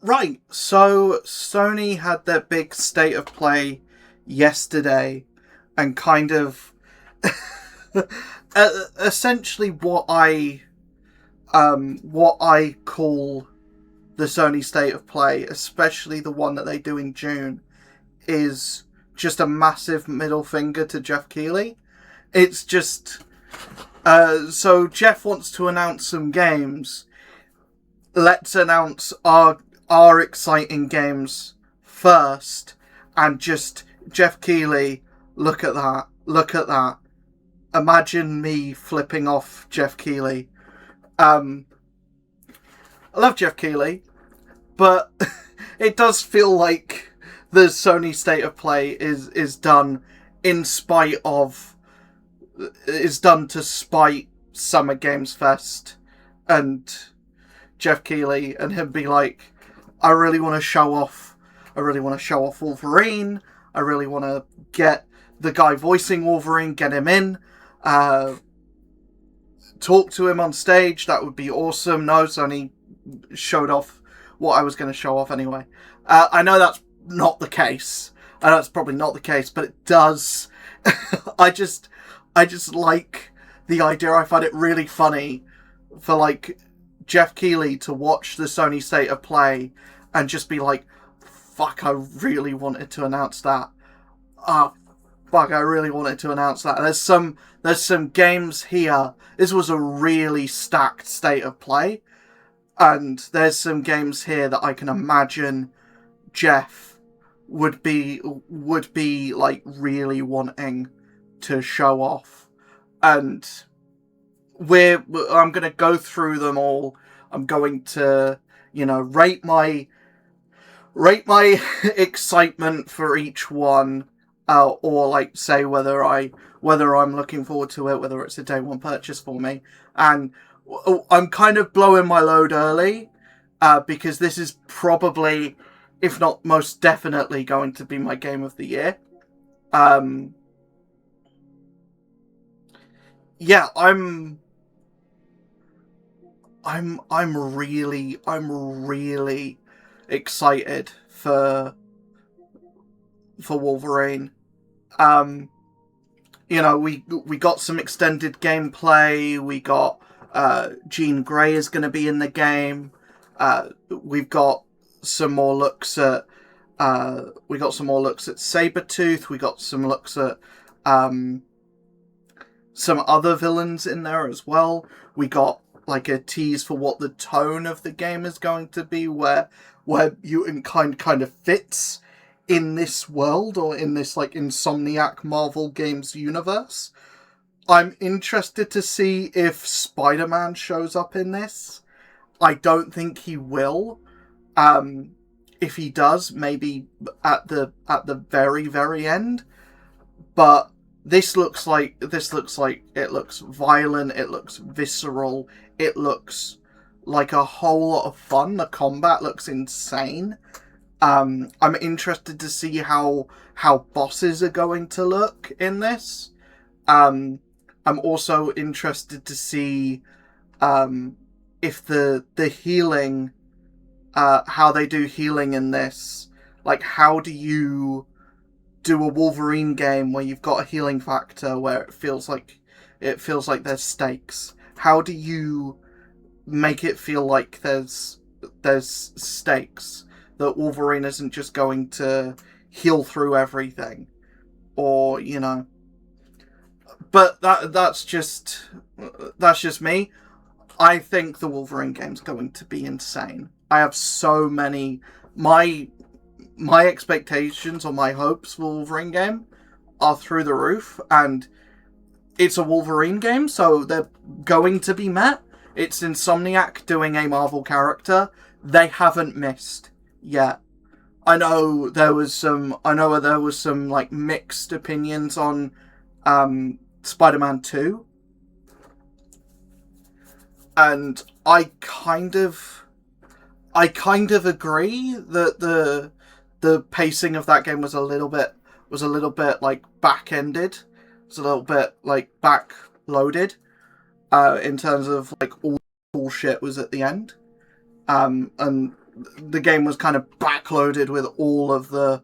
Right, so Sony had their big state of play yesterday, and kind of essentially what I call the Sony state of play, especially the one that they do in June, is just a massive middle finger to Jeff Keighley. It's just so Jeff wants to announce some games. Let's announce our exciting games first, and just Jeff Keighley. Look at that! Look at that! Imagine me flipping off Jeff Keighley. I love Jeff Keighley, but it does feel like the Sony state of play is done in spite of is done to spite Summer Games Fest and Jeff Keighley, and him be like, I really want to show off Wolverine. I really want to get the guy voicing Wolverine, get him in, talk to him on stage. That would be awesome. No, Sony showed off what I was going to show off anyway. I know that's not the case. I know it's probably not the case, but it does. I just like the idea. I find it really funny for like Jeff Keighley to watch the Sony State of Play and just be like, fuck, I really wanted to announce that. Ah, fuck, I really wanted to announce that. There's some games here. This was a really stacked State of Play. And there's some games here that I can imagine Jeff would be like really wanting to show off. And I'm going to go through them all. I'm going to, rate my excitement for each one, or like say whether I'm looking forward to it, whether it's a day one purchase for me. And I'm kind of blowing my load early, because this is probably, if not most definitely, going to be my game of the year. Yeah, I'm really excited for Wolverine. We got some extended gameplay. We got Jean Grey is going to be in the game. We've got some more looks at Sabretooth. We got some looks at some other villains in there as well. We got like a tease for what the tone of the game is going to be, where Mutant kind of fits in this world, or in this like Insomniac Marvel Games universe. I'm interested to see if Spider-Man shows up in this. I don't think he will. If he does, maybe at the very, very end. But this looks like it looks violent, it looks visceral, it looks like a whole lot of fun. The combat looks insane. I'm interested to see how bosses are going to look in this. I'm also interested to see if the healing, how they do healing in this. Like, how do you do a Wolverine game where you've got a healing factor where it feels like there's stakes? How do you make it feel like there's stakes, that Wolverine isn't just going to heal through everything, or But that's just me. I think the Wolverine game's going to be insane. I have so many my expectations or my hopes for Wolverine game are through the roof, and it's a Wolverine game, so they're going to be met. It's Insomniac doing a Marvel character. They haven't missed yet. I know there was some like mixed opinions on Spider-Man 2. And I kind of agree that the pacing of that game was a little bit like back-ended. It was a little bit like back-loaded, in terms of like all the cool shit was at the end. And the game was kind of backloaded with all of the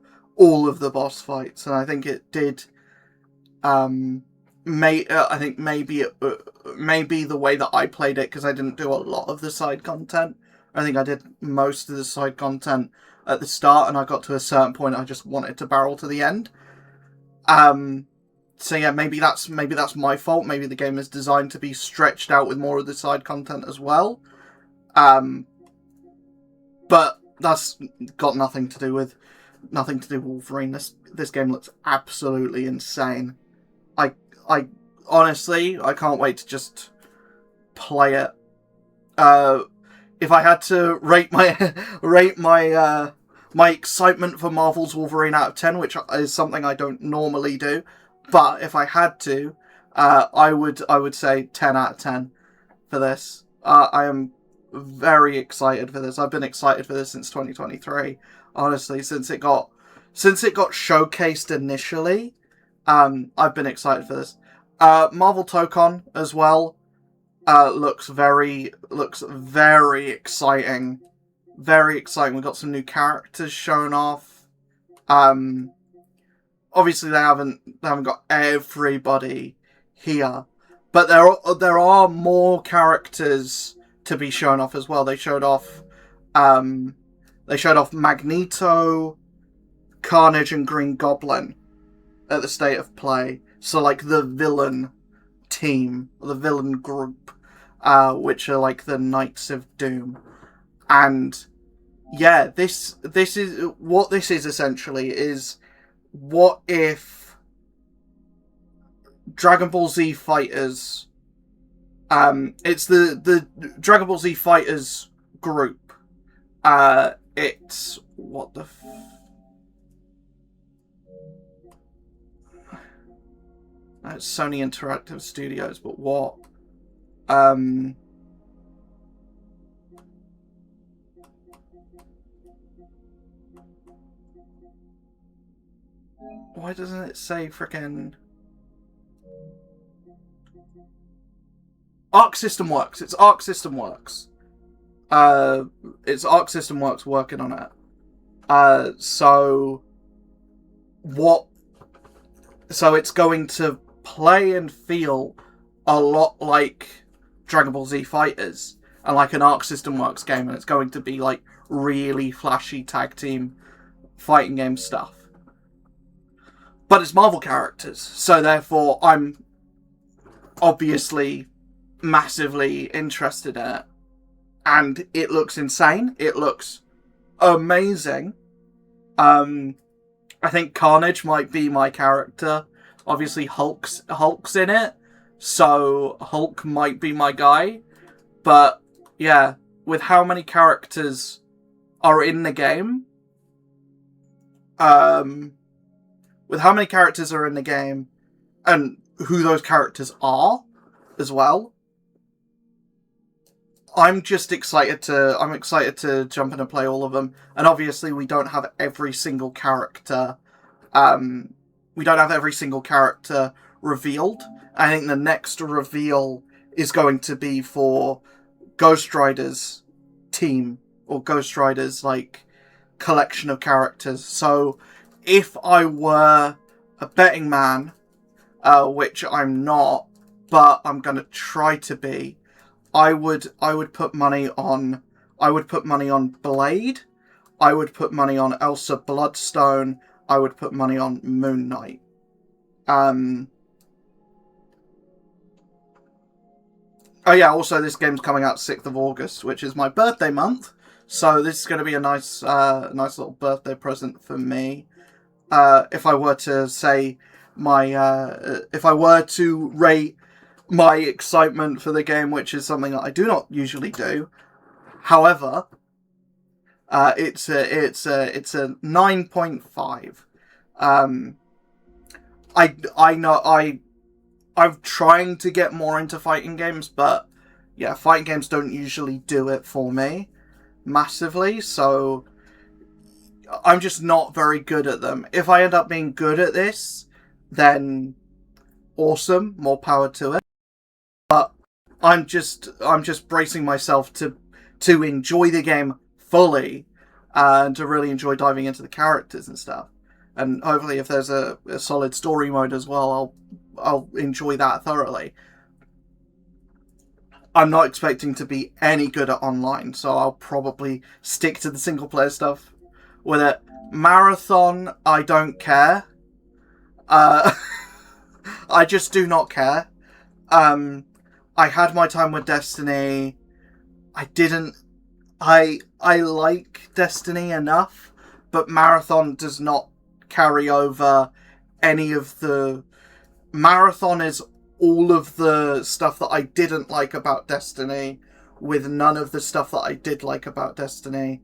boss fights, and I think it did. I think maybe the way that I played it, because I didn't do a lot of the side content. I think I did most of the side content at the start, and I got to a certain point I just wanted to barrel to the end. So yeah, maybe that's my fault. Maybe the game is designed to be stretched out with more of the side content as well. But that's got nothing to do with Wolverine. This game looks absolutely insane. I honestly, I can't wait to just play it. If I had to rate my my excitement for Marvel's Wolverine out of 10, which is something I don't normally do, but if I had to, I would say 10 out of 10 for this. I am very excited for this. I've been excited for this since 2023. Honestly, since it got showcased initially, I've been excited for this. Marvel Tokon as well looks very exciting. Very exciting. We've got some new characters shown off. Obviously they haven't got everybody here, but there are more characters to be shown off as well. They showed off Magneto, Carnage, and Green Goblin at the State of Play. So like the villain team, the villain group, which are like the Knights of Doom. And yeah, this is what this is essentially is, what if Dragon Ball Z Fighters, it's the Dragon Ball Z Fighters group. It's what the it's Sony Interactive Studios, but what? Why doesn't it say frickin' Arc System Works? It's Arc System Works. It's Arc System Works working on it. So it's going to play and feel a lot like Dragon Ball Z Fighters and like an Arc System Works game, and it's going to be like really flashy tag team fighting game stuff. But it's Marvel characters, so therefore I'm obviously massively interested in it. And it looks insane. It looks amazing. I think Carnage might be my character. Obviously Hulk's in it, so Hulk might be my guy. But yeah, with how many characters are in the game, and who those characters are as well, I'm excited to jump in and play all of them. And obviously we don't have every single character revealed. I think the next reveal is going to be for Ghost Rider's team, or Ghost Rider's like collection of characters. So if I were a betting man, which I'm not, but I'm gonna try to be, I would put money on Blade. I would put money on Elsa Bloodstone. I would put money on Moon Knight. Oh yeah, also this game's coming out 6th of August, which is my birthday month. So this is going to be a nice little birthday present for me. If I were to say if I were to rate my excitement for the game, which is something that I do not usually do. However, it's a 9.5. I know I'm trying to get more into fighting games, but yeah, fighting games don't usually do it for me massively, so I'm just not very good at them. If I end up being good at this, then awesome, more power to it. But I'm just bracing myself to enjoy the game fully and to really enjoy diving into the characters and stuff. And hopefully, if there's a solid story mode as well, I'll enjoy that thoroughly. I'm not expecting to be any good at online, so I'll probably stick to the single player stuff with it. Marathon, I don't care. I just do not care. I had my time with Destiny. I like Destiny enough, but Marathon does not carry over any of the... Marathon is all of the stuff that I didn't like about Destiny, with none of the stuff that I did like about Destiny.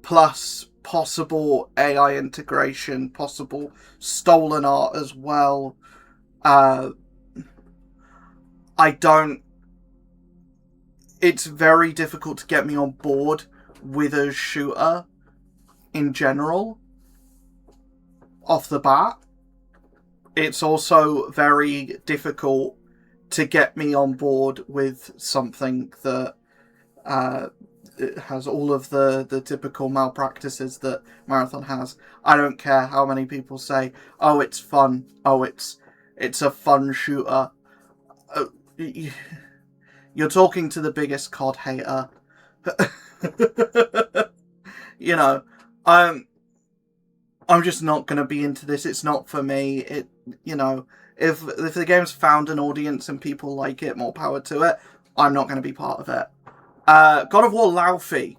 Plus possible AI integration, possible stolen art as well. It's very difficult to get me on board with a shooter in general off the bat. It's also very difficult to get me on board with something that it has all of the typical malpractices that Marathon has. I don't care how many people say, oh, it's fun. Oh, it's a fun shooter. You're talking to the biggest COD hater. You know, I'm just not going to be into this. It's not for me. If the game's found an audience and people like it, more power to it. I'm not going to be part of it. God of War Laufey.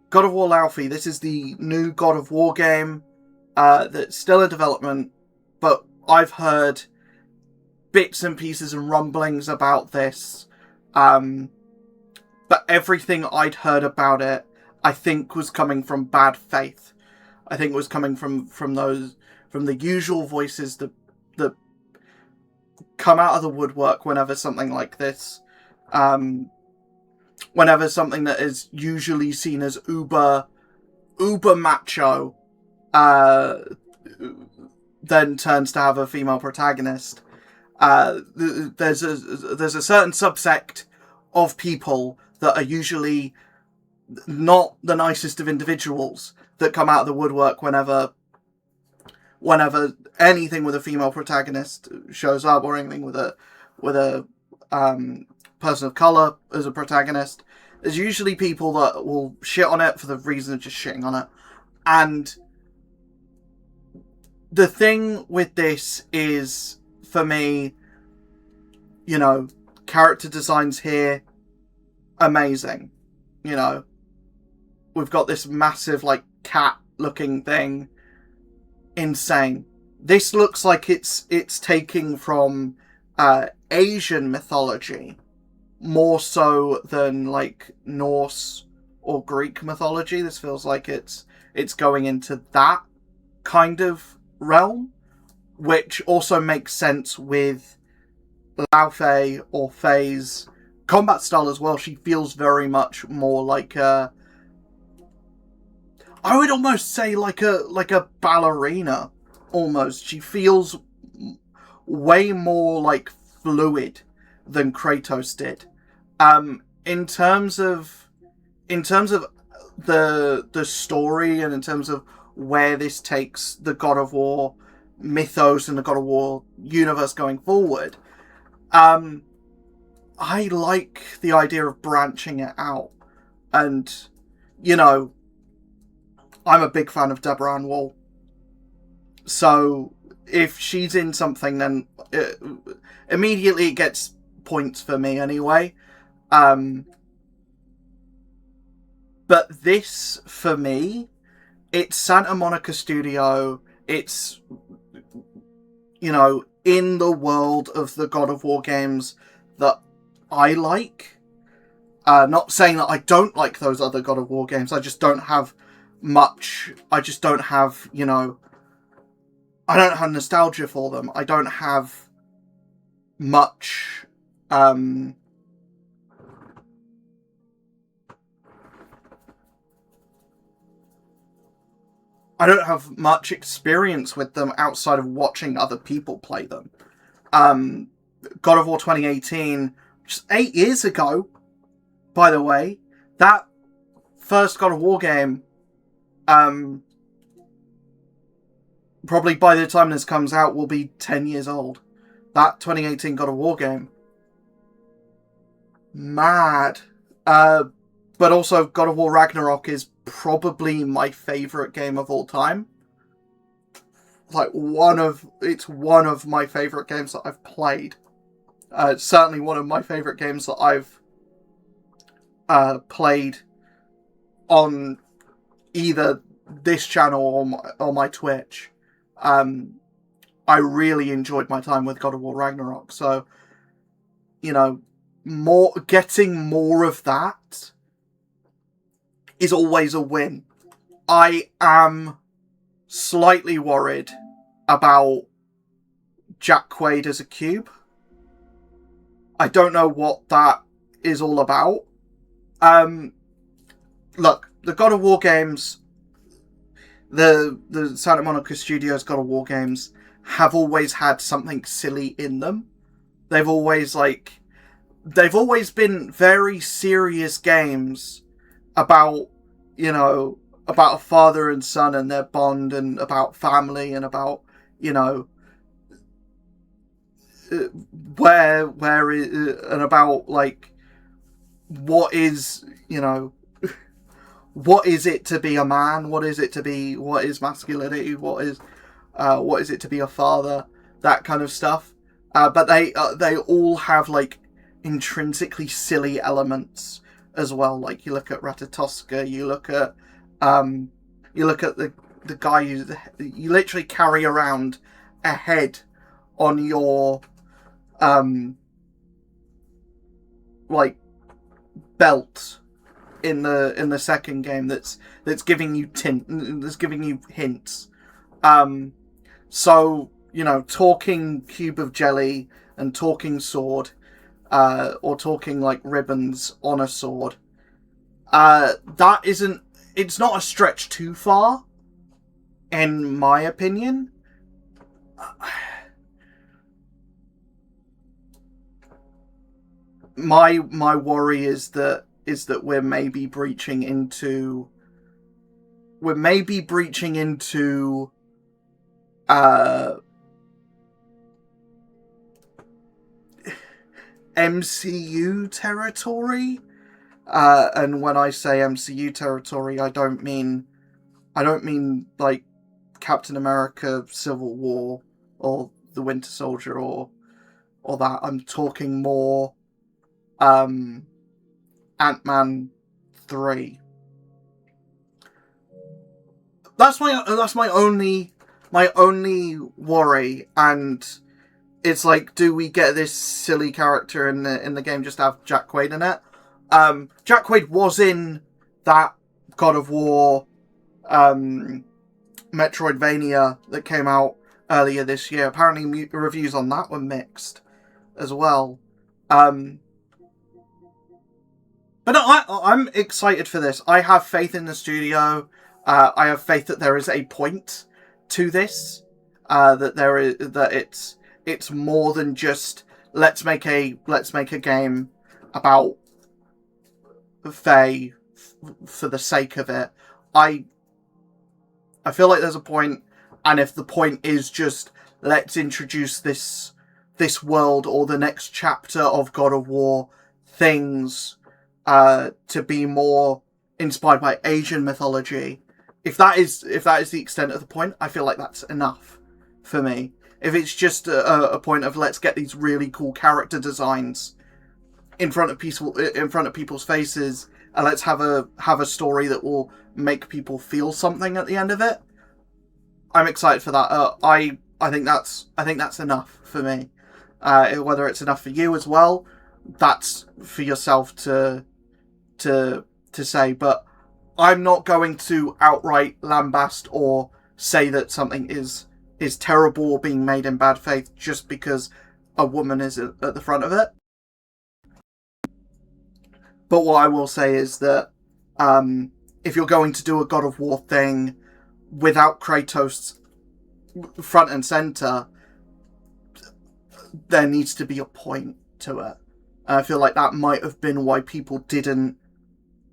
God of War Laufey. This is the new God of War game that's still in development, but I've heard bits and pieces and rumblings about this. But everything I'd heard about it, I think, was coming from bad faith. I think it was coming from the usual voices that come out of the woodwork whenever something like this, whenever something that is usually seen as uber macho, then turns to have a female protagonist. There's a certain subsect of people that are usually not the nicest of individuals that come out of the woodwork whenever anything with a female protagonist shows up, or anything with a person of colour as a protagonist. There's usually people that will shit on it for the reason of just shitting on it. And the thing with this is, for me, character designs here, amazing. We've got this massive, cat-looking thing. Insane. This looks like it's taking from Asian mythology more so than Norse or Greek mythology. This feels like it's going into that kind of realm, which also makes sense with Laufey or Faye's combat style as well. She feels very much more like I would almost say like a ballerina, almost. She feels way more fluid than Kratos did. In terms of the story, and in terms of where this takes the God of War mythos and the God of War universe going forward, I like the idea of branching it out. And, I'm a big fan of Deborah Ann Woll. So if she's in something, then immediately it gets points for me anyway. But this, for me, it's Santa Monica Studio. It's, in the world of the God of War games that I like. Not saying that I don't like those other God of War games. I just don't have much. I just don't have, I don't have nostalgia for them. I don't have much, I don't have much experience with them outside of watching other people play them. God of War 2018, just 8 years ago, by the way, that first God of War game, probably by the time this comes out, will be 10 years old. That 2018 God of War game. Mad. But also, God of War Ragnarok is probably my favourite game of all time. Like, it's one of my favourite games that I've played. Certainly one of my favourite games that I've played on either this channel or my Twitch. I really enjoyed my time with God of War Ragnarok. So, you know, getting more of that is always a win. I am slightly worried about Jack Quaid as a cube. I don't know what that is all about. Look, the God of War games, the Santa Monica Studios God of War games have always had something silly in them. They've always been very serious games about, you know, about a father and son and their bond, and about family, and about, you know, and about, like, what is, you know, what is it to be a man? What is masculinity? What is it to be a father? That kind of stuff. But they all have, like, intrinsically silly elements as well. Like, you look at Ratatoska, you look at the guy you literally carry around a head on your like belt in the second game that's giving you hints. So, you know, talking cube of jelly and talking sword, or talking, like, ribbons on a sword, it's not a stretch too far, in my opinion. My worry is that we're maybe breaching into MCU territory. And when I say MCU territory, I don't mean like Captain America Civil War or the Winter Soldier or that. I'm talking more Ant-Man 3. That's my only worry. And it's like, do we get this silly character in the game just to have Jack Quaid in it? Jack Quaid was in that God of War Metroidvania that came out earlier this year. Apparently reviews on that were mixed as well. But I'm excited for this. I have faith in the studio. I have faith that there is a point to this. That it's more than just let's make a game about Faye for the sake of it. I feel like there's a point, and if the point is just let's introduce this world or the next chapter of God of War things to be more inspired by Asian mythology, if that is the extent of the point, I feel like that's enough for me. If it's just a point of let's get these really cool character designs in front of people's faces, and let's have a story that will make people feel something at the end of it, I'm excited for that. I think that's enough for me. Whether it's enough for you as well, that's for yourself to say. But I'm not going to outright lambast or say that something is terrible or being made in bad faith just because a woman is at the front of it. But what I will say is that if you're going to do a God of War thing without Kratos front and center, there needs to be a point to it. I feel like that might have been why people didn't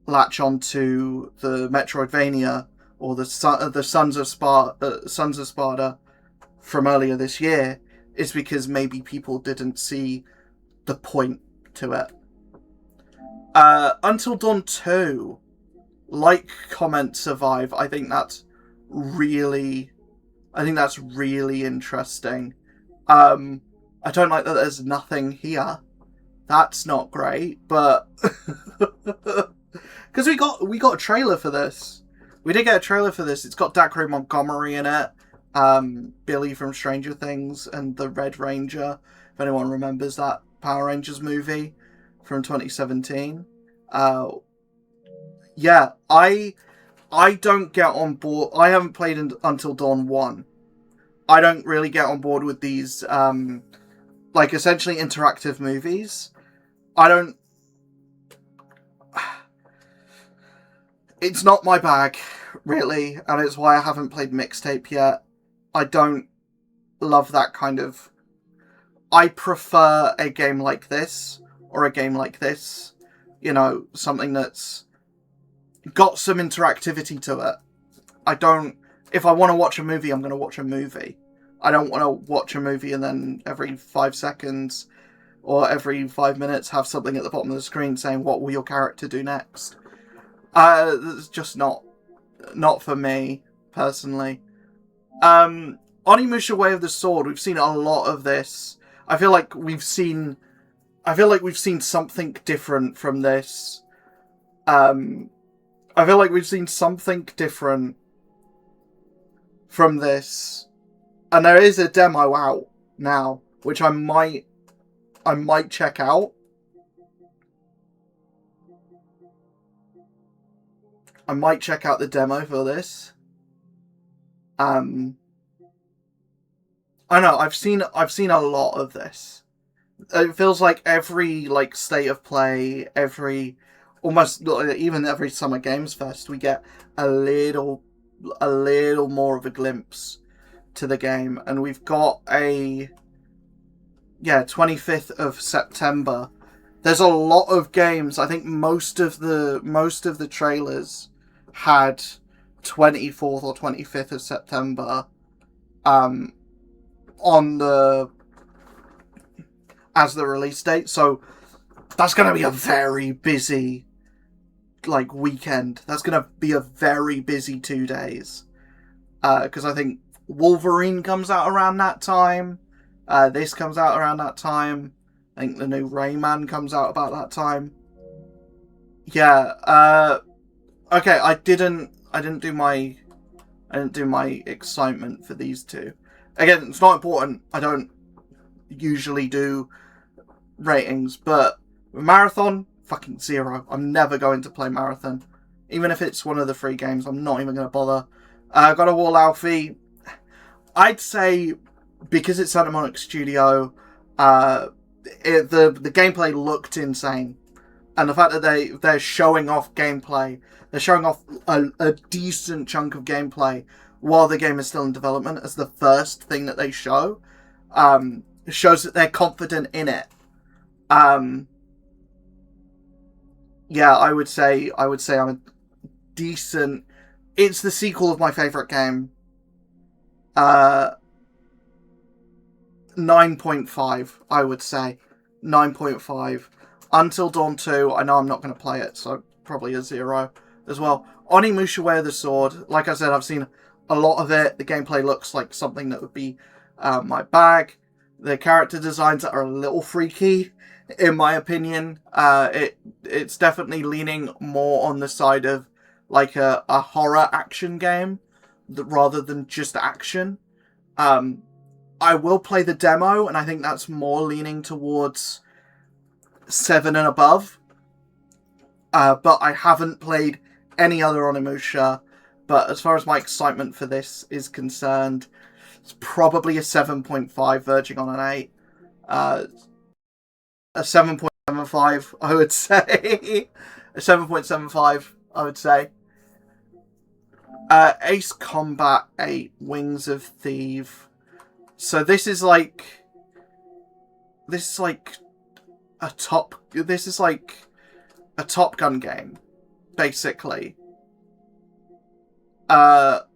latch onto the Metroidvania or the Sons of Sparta from earlier this year, is because maybe people didn't see the point to it. Until Dawn 2, like Comment Survive, I think that's really interesting. I don't like that there's nothing here. That's not great, but because we got a trailer for this. We did get a trailer for this. It's got Dacre Montgomery in it, Billy from Stranger Things, and the Red Ranger. If anyone remembers that Power Rangers movie from 2017. Yeah, I don't get on board. I haven't played Until Dawn 1. I don't really get on board with these, like, essentially interactive movies. I don't... It's not my bag, really, and it's why I haven't played Mixtape yet. I don't love that kind of... I prefer a game like this, or a game like this. You know, something that's got some interactivity to it. I don't... If I want to watch a movie, I'm going to watch a movie. I don't want to watch a movie and then every 5 seconds or every 5 minutes have something at the bottom of the screen saying, what will your character do next? It's just not for me, personally. Onimusha Way of the Sword, we've seen a lot of this. I feel like we've seen something different from this. I feel like we've seen something different from this. And there is a demo out now, which I might check out. I might check out the demo for this. I know, I've seen a lot of this. It feels like every state of play, almost even every Summer Games Fest, we get a little more of a glimpse to the game, and we've got 25th of September. There's a lot of games. I think most of the trailers had 24th or 25th of September as the release date. So that's going to be a very busy weekend. That's going to be a very busy 2 days. Because I think Wolverine comes out around that time. This comes out around that time. I think the new Rayman comes out about that time. Yeah. Okay. I didn't do my excitement for these two. Again, it's not important. I don't usually do ratings, but Marathon, fucking 0. I'm never going to play Marathon. Even if it's one of the free games, I'm not even going to bother. God of War Alfie, I'd say, because it's Santa Monica Studio, the gameplay looked insane. And the fact that they're showing off gameplay, they're showing off a decent chunk of gameplay while the game is still in development as the first thing that they show, shows that they're confident in it. Yeah, I would say I'm a decent... It's the sequel of my favourite game. 9.5, I would say. 9.5. Until Dawn 2, I know I'm not going to play it, so probably a 0 as well. Onimusha Way of the Sword, like I said, I've seen a lot of it. The gameplay looks like something that would be my bag. The character designs are a little freaky, in my opinion. It's definitely leaning more on the side of a horror action game rather than just action. I will play the demo, and I think that's more leaning towards 7 and above. But I haven't played any other Onimusha. But as far as my excitement for this is concerned, it's probably a 7.5 verging on an 8. A 7.75, I would say. A 7.75, I would say. Ace Combat 8, Wings of Thief. So this is like This is like a Top Gun game, basically. Not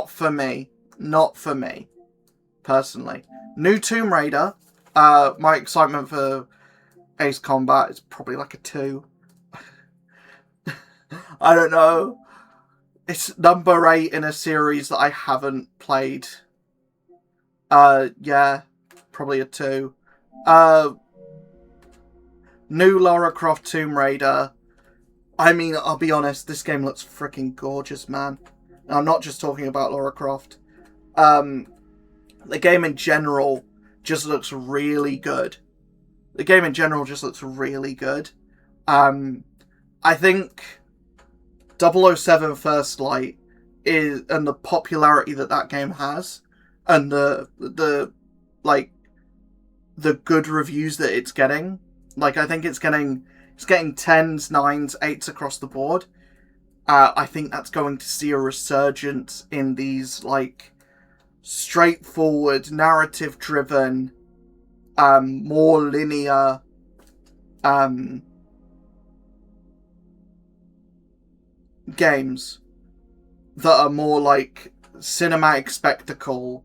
for me. Not for me, personally. New Tomb Raider. My excitement for Ace Combat is probably like a 2. I don't know. It's number 8 in a series that I haven't played. Yeah, probably a 2. New Lara Croft Tomb Raider. I mean, I'll be honest, this game looks freaking gorgeous, man. And I'm not just talking about Lara Croft. The game in general just looks really good. The game in general just looks really good. I think 007 First Light is, and the popularity that game has, and the good reviews that it's getting. Like, I think it's getting 10s, 9s, 8s across the board. I think that's going to see a resurgence in these, like, straightforward, narrative-driven, more linear, games that are more like cinematic spectacle.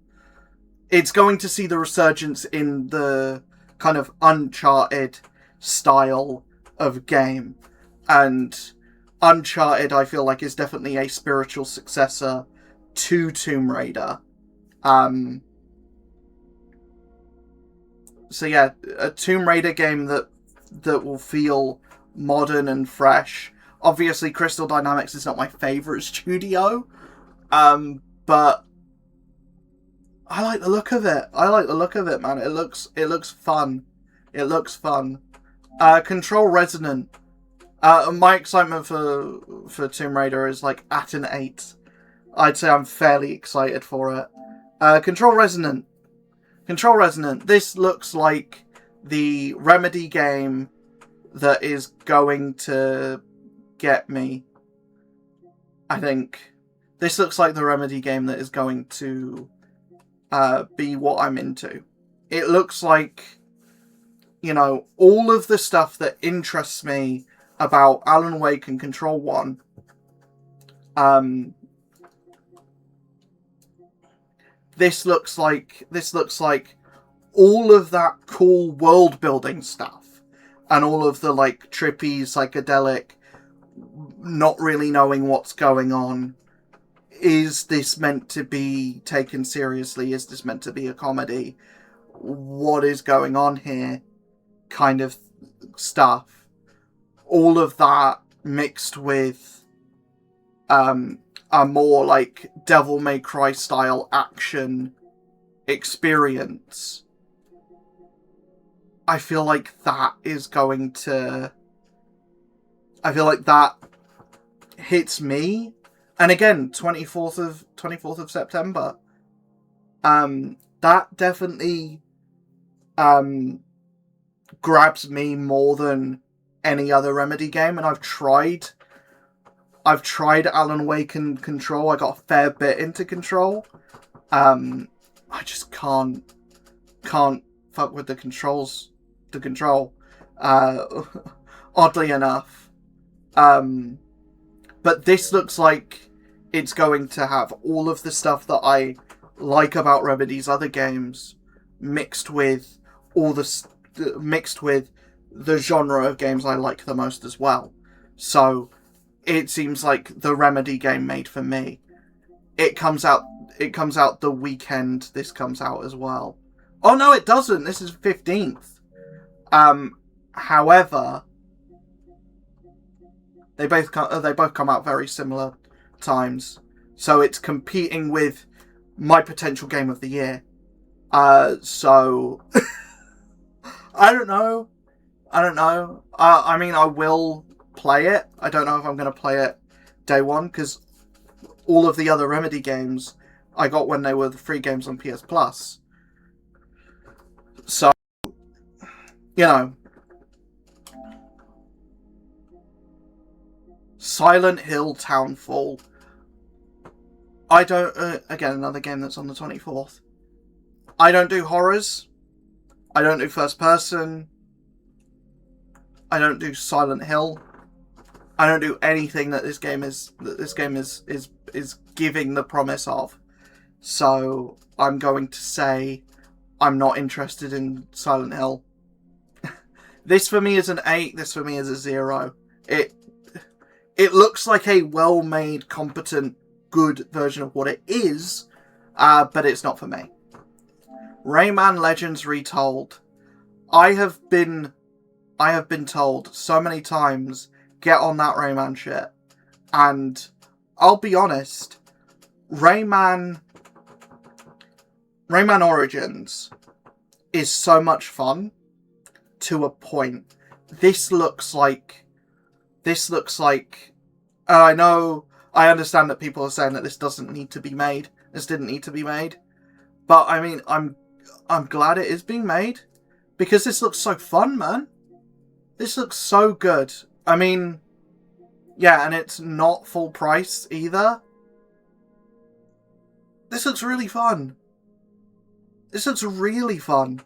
It's going to see the resurgence in the kind of Uncharted style of game. And Uncharted, I feel like, is definitely a spiritual successor to Tomb Raider. So yeah, a Tomb Raider game that will feel modern and fresh. Obviously, Crystal Dynamics is not my favourite studio, but I like the look of it. I like the look of it, man. It looks fun. It looks fun. Control Resonant. My excitement for Tomb Raider is like at an 8. I'd say I'm fairly excited for it. Control Resonant. Control Resonant. This looks like the Remedy game that is going to get me. I think this looks like the Remedy game that is going to be what I'm into. It looks like, you know, all of the stuff that interests me about Alan Wake and Control 1. This looks like all of that cool world building stuff and all of the like trippy, psychedelic, not really knowing what's going on. Is this meant to be taken seriously? Is this meant to be a comedy? What is going on here? Kind of stuff. All of that mixed with a more like Devil May Cry style action experience. I feel like that is going to... I feel like that hits me. And again, 24th of September. That definitely grabs me more than any other Remedy game, and I've tried Alan Wake and Control. I got a fair bit into Control. I just can't fuck with the control. Oddly enough. But this looks like it's going to have all of the stuff that I like about Remedy's other games mixed with the genre of games I like the most as well. So it seems like the Remedy game made for me. It comes out the weekend this comes out as well. Oh no, it doesn't. This is 15th. However, they both come out very similar times. So it's competing with my potential game of the year. So I don't know. I mean, I will play it. I don't know if I'm going to play it day one, because all of the other Remedy games I got when they were the free games on PS Plus. So, you know. Silent Hill Townfall. I don't... again, another game that's on the 24th. I don't do horrors. I don't do first person. I don't do Silent Hill. I don't do anything that this game is giving the promise of. So I'm going to say I'm not interested in Silent Hill. This for me is an 8. This for me is a 0. It looks like a well-made, competent, good version of what it is, but it's not for me. Rayman Legends Retold. I have been told so many times, get on that Rayman shit. And I'll be honest, Rayman Origins is so much fun to a point. This looks like I understand that people are saying that this doesn't need to be made. This didn't need to be made. But I mean, I'm glad it is being made, because this looks so fun, man. This looks so good. I mean, yeah, and it's not full price either. This looks really fun. This looks really fun.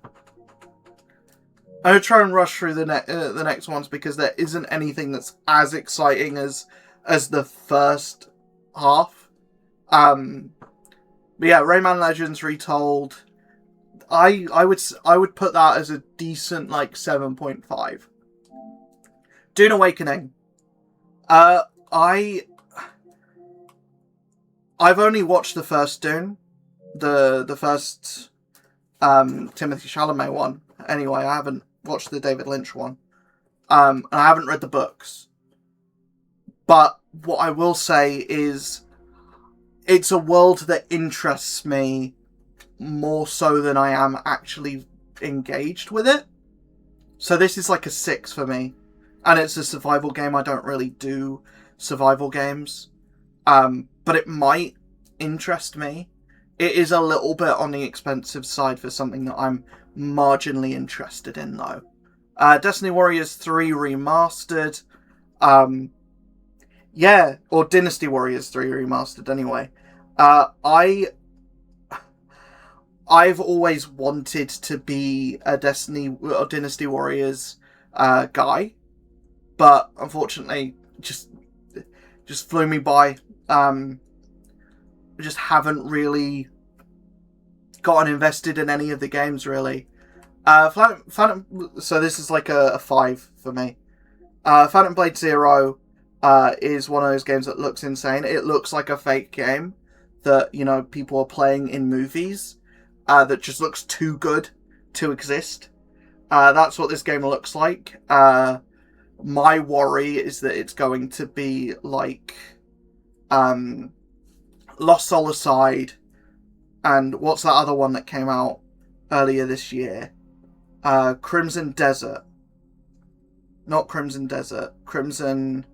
I'm going to try and rush through the next ones, because there isn't anything that's as exciting as the first half. But yeah, Rayman Legends Retold. I would put that as a decent, like, 7.5. Dune Awakening. I've only watched the first Dune, the first Timothée Chalamet one. Anyway, I haven't watched the David Lynch one, and I haven't read the books. But what I will say is, it's a world that interests me more so than I am actually engaged with it. So this is like a 6 for me. And it's a survival game. I don't really do survival games. But it might interest me. It is a little bit on the expensive side for something that I'm marginally interested in, though. Destiny Warriors 3 Remastered. Yeah, or Dynasty Warriors 3 Remastered, anyway. I've always wanted to be a Destiny or Dynasty Warriors guy, but unfortunately, just flew me by. Just haven't really gotten invested in any of the games, really. So this is like a 5 for me. Phantom Blade Zero is one of those games that looks insane. It looks like a fake game that, you know, people are playing in movies, that just looks too good to exist. That's what this game looks like. My worry is that it's going to be like Lost Soul Aside, and what's that other one that came out earlier this year? Crimson Desert. Not Crimson Desert. Crimson...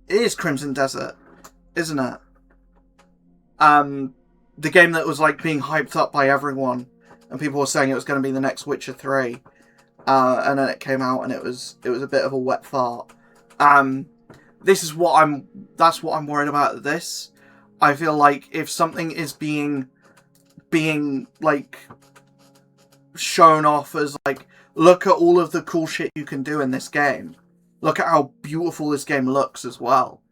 It is Crimson Desert, isn't it? The game that was like being hyped up by everyone, and people were saying it was going to be the next Witcher 3. And then it came out and it was a bit of a wet fart. That's what I'm worried about with this. I feel like if something is being like shown off as like, look at all of the cool shit you can do in this game. Look at how beautiful this game looks as well.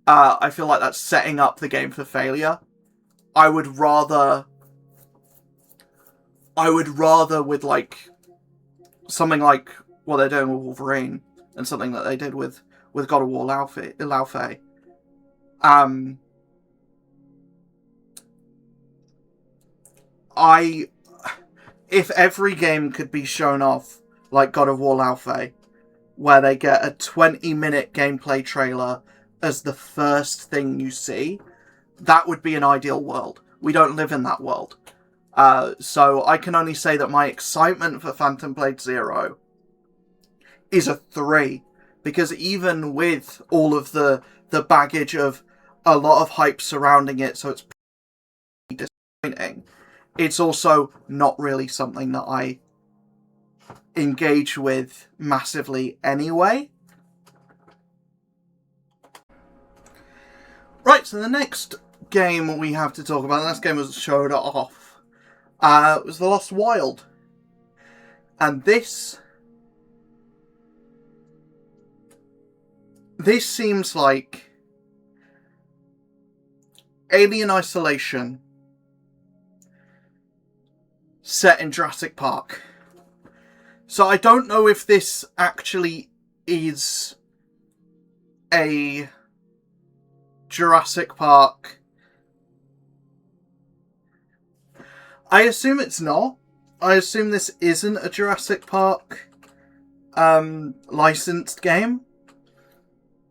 I feel like that's setting up the game for failure. I would rather with like something like what they're doing with Wolverine, and something that they did with God of War Laufey. If every game could be shown off like God of War Laufey, where they get a 20-minute gameplay trailer as the first thing you see, that would be an ideal world. We don't live in that world. So I can only say that my excitement for Phantom Blade Zero is a 3. Because even with all of the baggage of a lot of hype surrounding it, so it's pretty disappointing, it's also not really something that I engage with massively anyway. Right, so the next game we have to talk about, the next game was showed off, was The Lost Wild. And this seems like Alien Isolation set in Jurassic Park. So I don't know if this actually is a Jurassic Park. I assume it's not. I assume this isn't a Jurassic Park licensed game.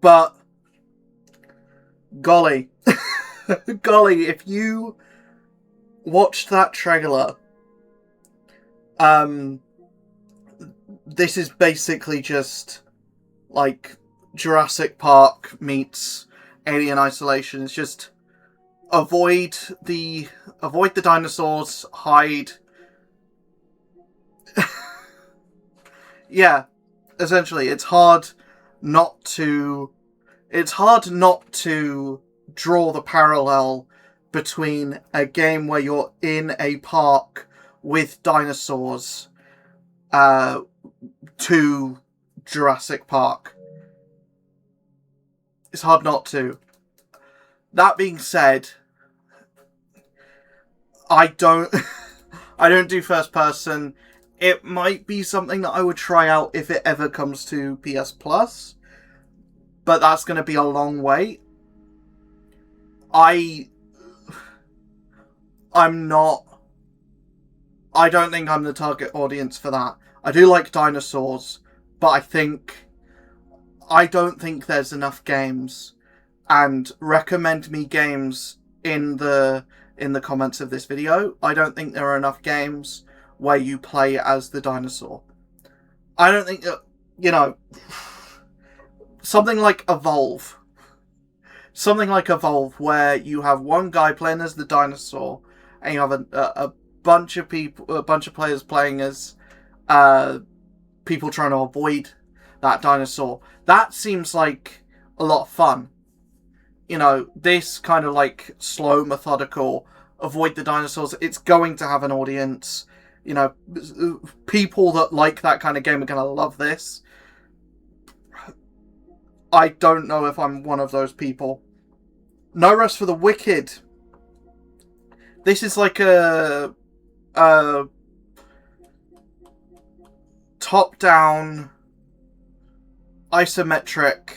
But golly. Golly, if you watched that trailer, this is basically just like Jurassic Park meets Alien Isolation. It's just avoid the dinosaurs, hide. Yeah, essentially, it's hard not to draw the parallel between a game where you're in a park with dinosaurs to Jurassic Park. It's hard not to. That being said, I don't do first person. It might be something that I would try out if it ever comes to PS Plus, but that's going to be a long wait. I don't think I'm the target audience for that. I do like dinosaurs, but I don't think there's enough games. And recommend me games in the comments of this video. I don't think there are enough games where you play as the dinosaur. I don't think that, something like Evolve. Something like Evolve, where you have one guy playing as the dinosaur, and you have a bunch of players playing as people trying to avoid that dinosaur. That seems like a lot of fun. This kind of like slow, methodical, avoid the dinosaurs, it's going to have an audience. People that like that kind of game are going to love this. I don't know if I'm one of those people. No Rest for the Wicked. This is like a top-down, isometric,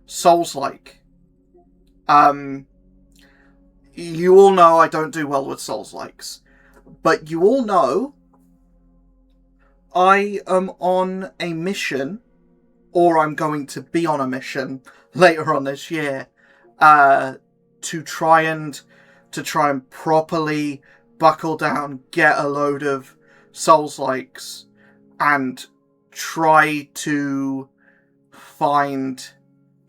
Souls-like. You all know I don't do well with Souls-likes. But you all know I am on a mission, or I'm going to be on a mission later on this year, to try and properly buckle down, get a load of Souls-likes, and try to find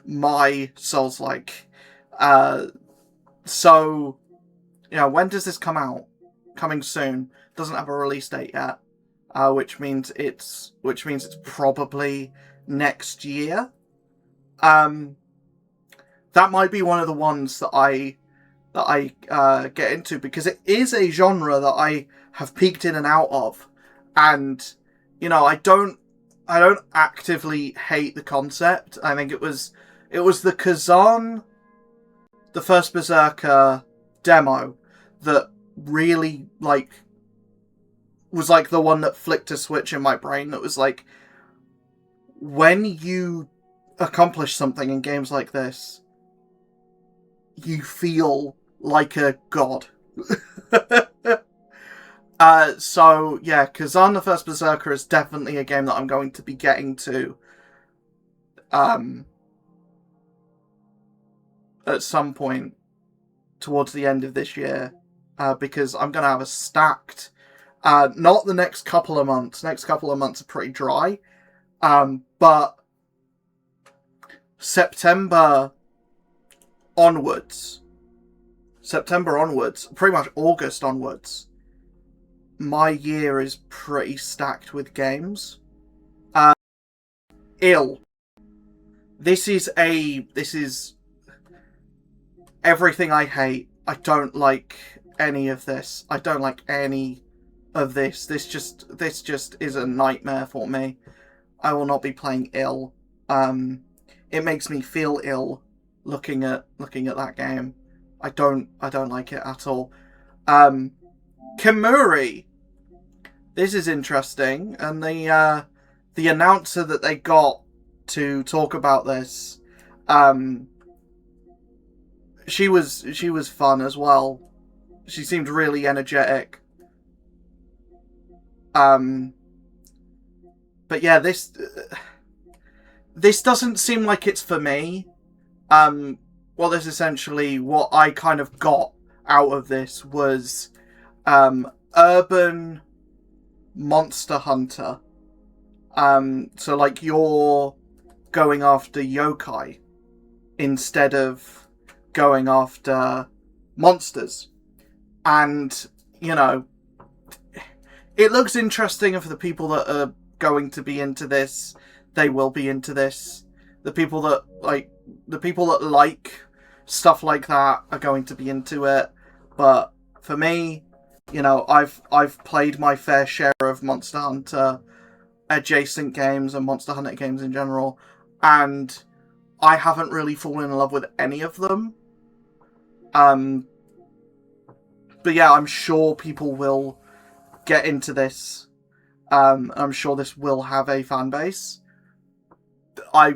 my Souls-like. So, when does this come out? Coming soon. Doesn't have a release date yet, which means it's probably next year. That might be one of the ones that I get into, because it is a genre that I have peeked in and out of, and I don't actively hate the concept. I think it was the Kazan, the first Berserker demo that really was the one that flicked a switch in my brain that was like, when you accomplish something in games like this, you feel like a god. So yeah, Kazan the First Berserker is definitely a game that I'm going to be getting to at some point towards the end of this year, because I'm going to have a stacked, not the next couple of months. Next couple of months are pretty dry, but September onwards, pretty much August onwards, my year is pretty stacked with games. This is everything I hate. I don't like any of this. I don't like any of this. This just is a nightmare for me. I will not be playing ill. It makes me feel ill looking at that game. I don't like it at all. Kamuri. This is interesting, and the announcer that they got to talk about this, she was fun as well. She seemed really energetic. But yeah, this doesn't seem like it's for me. Well, this essentially what I kind of got out of this was urban Monster Hunter. So like you're going after yokai instead of going after monsters. And, you know, it looks interesting, and for the people that are going to be into this, they will be into this. The people that like stuff like that are going to be into it. But for me, you know, I've played my fair share of Monster Hunter adjacent games and Monster Hunter games in general, and I haven't really fallen in love with any of them. But yeah, I'm sure people will get into this. I'm sure this will have a fan base. I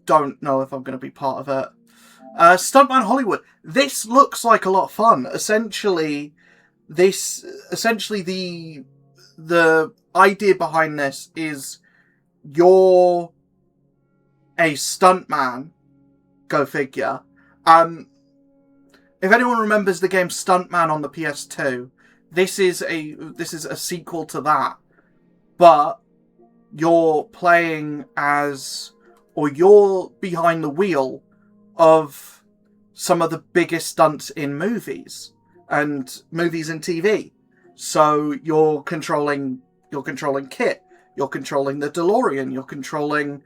don't know if I'm going to be part of it. Stuntman Hollywood. This looks like a lot of fun. Essentially the idea behind this is you're a stuntman. Go figure. If anyone remembers the game Stuntman on the PS2, this is a sequel to that, but you're playing as, or you're behind the wheel of some of the biggest stunts in movies and TV. So you're controlling Kit, you're controlling the DeLorean, you're controlling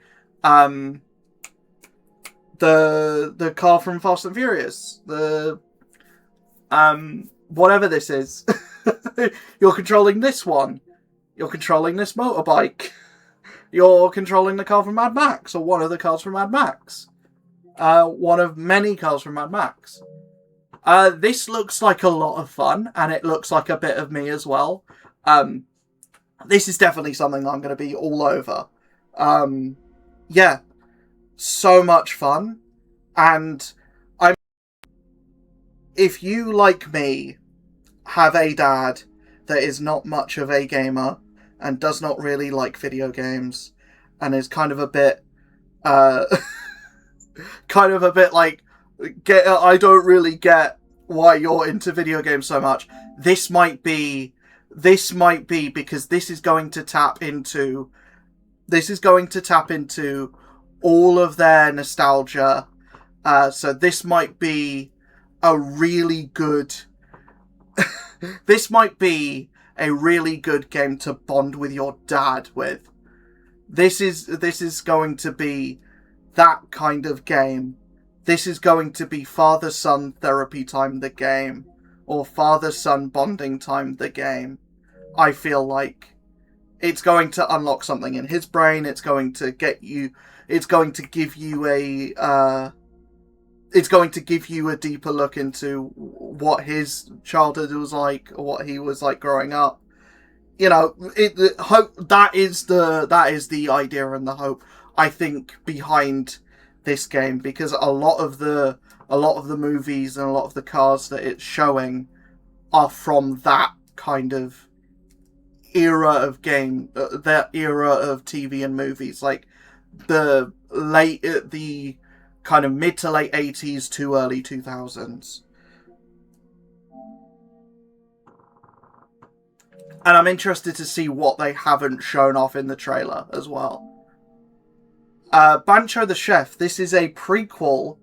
the car from Fast and Furious, the whatever this is. You're controlling this one. You're controlling this motorbike. You're controlling the car from Mad Max, or one of the cars from Mad Max. One of many cars from Mad Max. This looks like a lot of fun, and it looks like a bit of me as well. This is definitely something I'm going to be all over. Yeah, so much fun. And if you, like me, have a dad that is not much of a gamer and does not really like video games and is kind of a bit like, I don't really get why you're into video games so much. This might be because this is going to tap into all of their nostalgia. So this might be a really good game to bond with your dad with. This is going to be that kind of game. This is going to be father-son therapy time the game, or father-son bonding time the game. I feel like it's going to unlock something in his brain. It's going to give you a deeper look into what his childhood was like, or what he was like growing up. You know, that is the idea and the hope, I think, behind this game, because a lot of the movies and a lot of the cars that it's showing are from that kind of era of game, that era of TV and movies, like the kind of mid to late 80s to early 2000s. And I'm interested to see what they haven't shown off in the trailer as well. Bancho the Chef. This is a prequel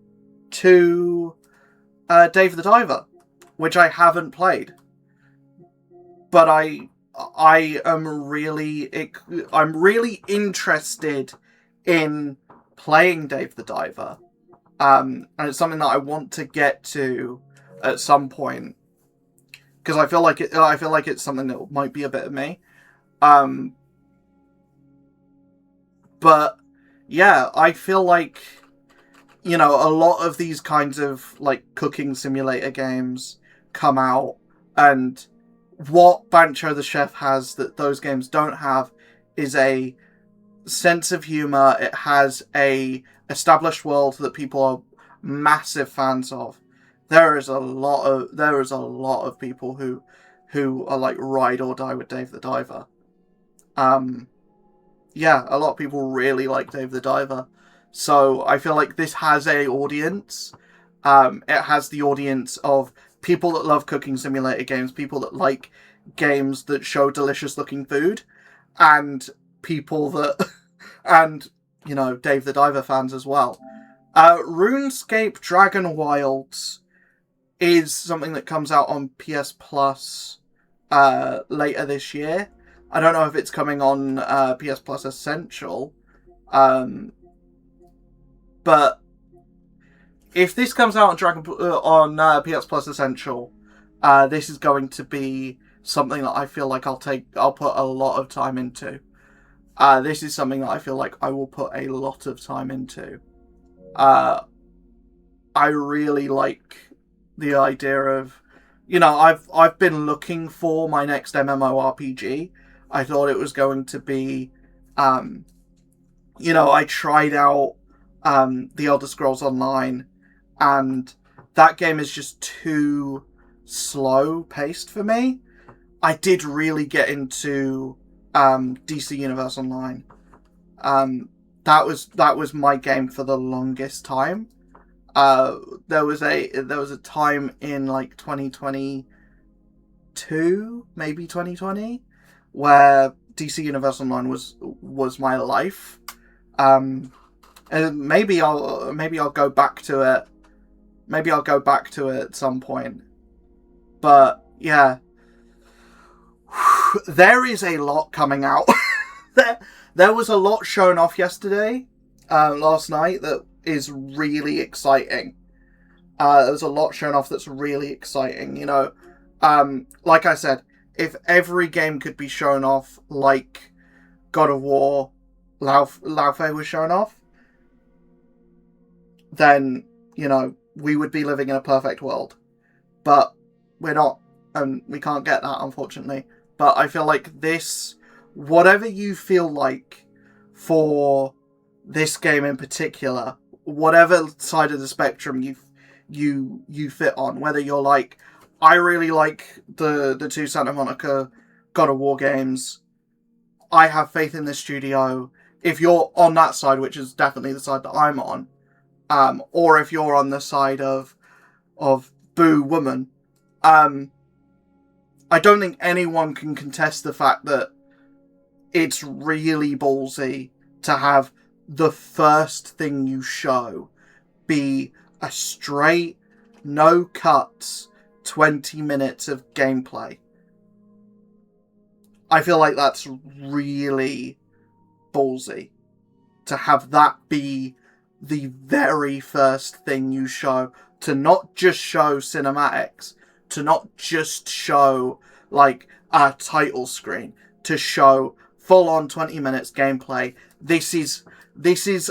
to Dave the Diver, which I haven't played. But I'm really interested in playing Dave the Diver. And it's something that I want to get to at some point. because I feel like it's something that might be a bit of me. Um, but yeah, I feel like, you know, a lot of these kinds of like cooking simulator games come out, and what Bancho the Chef has that those games don't have is a sense of humor. It has a established world that people are massive fans of. There is a lot of people who are like ride or die with Dave the Diver. Yeah, a lot of people really like Dave the Diver. So I feel like this has a audience. It has the audience of people that love cooking simulator games, people that like games that show delicious looking food, and people that, and, you know, Dave the Diver fans as well. RuneScape Dragon Wilds is something that comes out on PS Plus later this year. I don't know if it's coming on PS Plus Essential, but if this comes out on PS Plus Essential, this is going to be something that I feel like I'll put a lot of time into. This is something that I feel like I will put a lot of time into. I really like the idea of, you know, I've been looking for my next MMORPG. I thought it was going to be, you know, I tried out The Elder Scrolls Online, and that game is just too slow paced for me. I did really get into DC Universe Online. That was my game for the longest time. There was a time in like 2022, maybe 2020, where DC Universe Online was my life. And maybe I'll go back to it. Maybe I'll go back to it at some point. But yeah, there is a lot coming out. There was a lot shown off yesterday, last night, that is really exciting. There was a lot shown off that's really exciting. You know, like I said, if every game could be shown off like God of War, Lao Fei was shown off, then, you know, we would be living in a perfect world. But we're not, and we can't get that, unfortunately. But I feel like this, whatever you feel like for this game in particular, whatever side of the spectrum you fit on, whether you're like, I really like the two Santa Monica God of War games, I have faith in this studio. If you're on that side, which is definitely the side that I'm on, or if you're on the side of Boo Woman, I don't think anyone can contest the fact that it's really ballsy to have the first thing you show be a straight, no cuts, 20 minutes of gameplay. I feel like that's really ballsy to have that be the very first thing you show, to not just show cinematics, to not just show like a title screen, to show full on 20 minutes gameplay. This is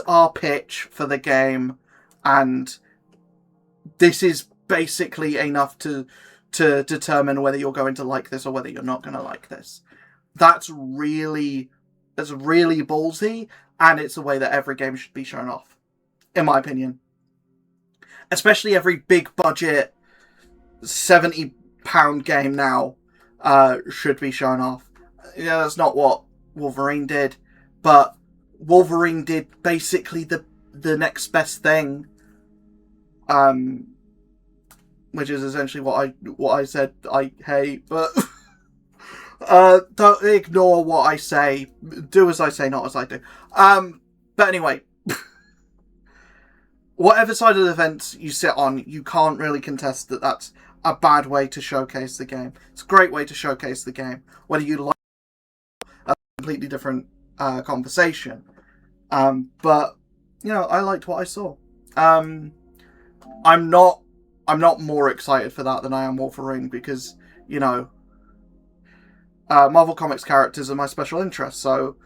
our pitch for the game, and this is basically enough to determine whether you're going to like this or whether you're not going to like this. That's really ballsy, and it's the way that every game should be shown off, in my opinion. Especially every big budget £70 game now should be shown off. Yeah, that's not what Wolverine did, but Wolverine did basically the next best thing, which is essentially what I said I hate, but don't ignore what I say. Do as I say, not as I do. But anyway, whatever side of the fence you sit on, you can't really contest that that's a bad way to showcase the game. It's a great way to showcase the game. Whether you like a completely different conversation. But, you know, I liked what I saw. I'm not more excited for that than I am Wolverine, because, you know, Marvel Comics characters are my special interest. So,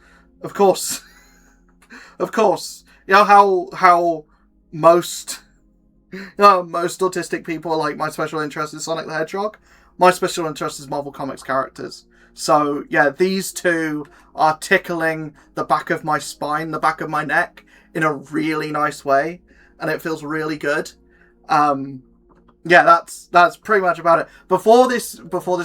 of course, of course, you know how most most autistic people are like, my special interest is Sonic the Hedgehog. My special interest is Marvel Comics characters. So yeah, these two are tickling the back of my spine, the back of my neck, in a really nice way, and it feels really good. Yeah, that's pretty much about it. Before this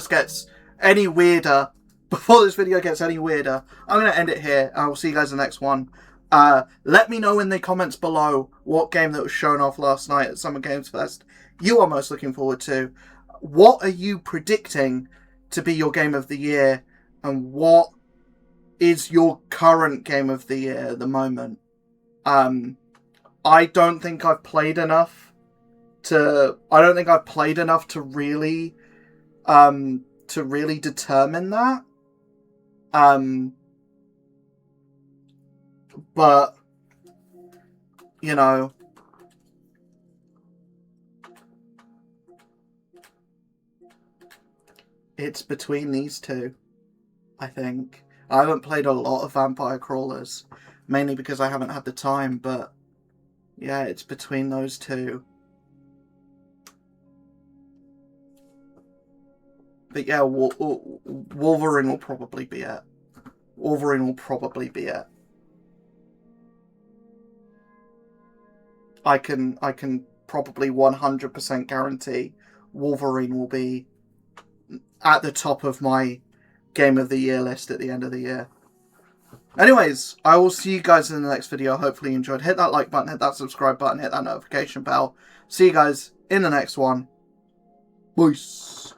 gets any weirder, before this video gets any weirder, I'm gonna end it here. I will see you guys in the next one. Let me know in the comments below what game that was shown off last night at Summer Games Fest you are most looking forward to. What are you predicting to be your game of the year, and what is your current game of the year at the moment? I don't think I've played enough to really determine that. But you know, it's between these two, I think. I haven't played a lot of Vampire Crawlers, mainly because I haven't had the time, but yeah, it's between those two. But yeah, Wolverine will probably be it. Wolverine will probably be it. I can probably 100% guarantee Wolverine will be at the top of my Game of the Year list at the end of the year. Anyways, I will see you guys in the next video. Hopefully you enjoyed. Hit that like button, hit that subscribe button, hit that notification bell. See you guys in the next one. Peace.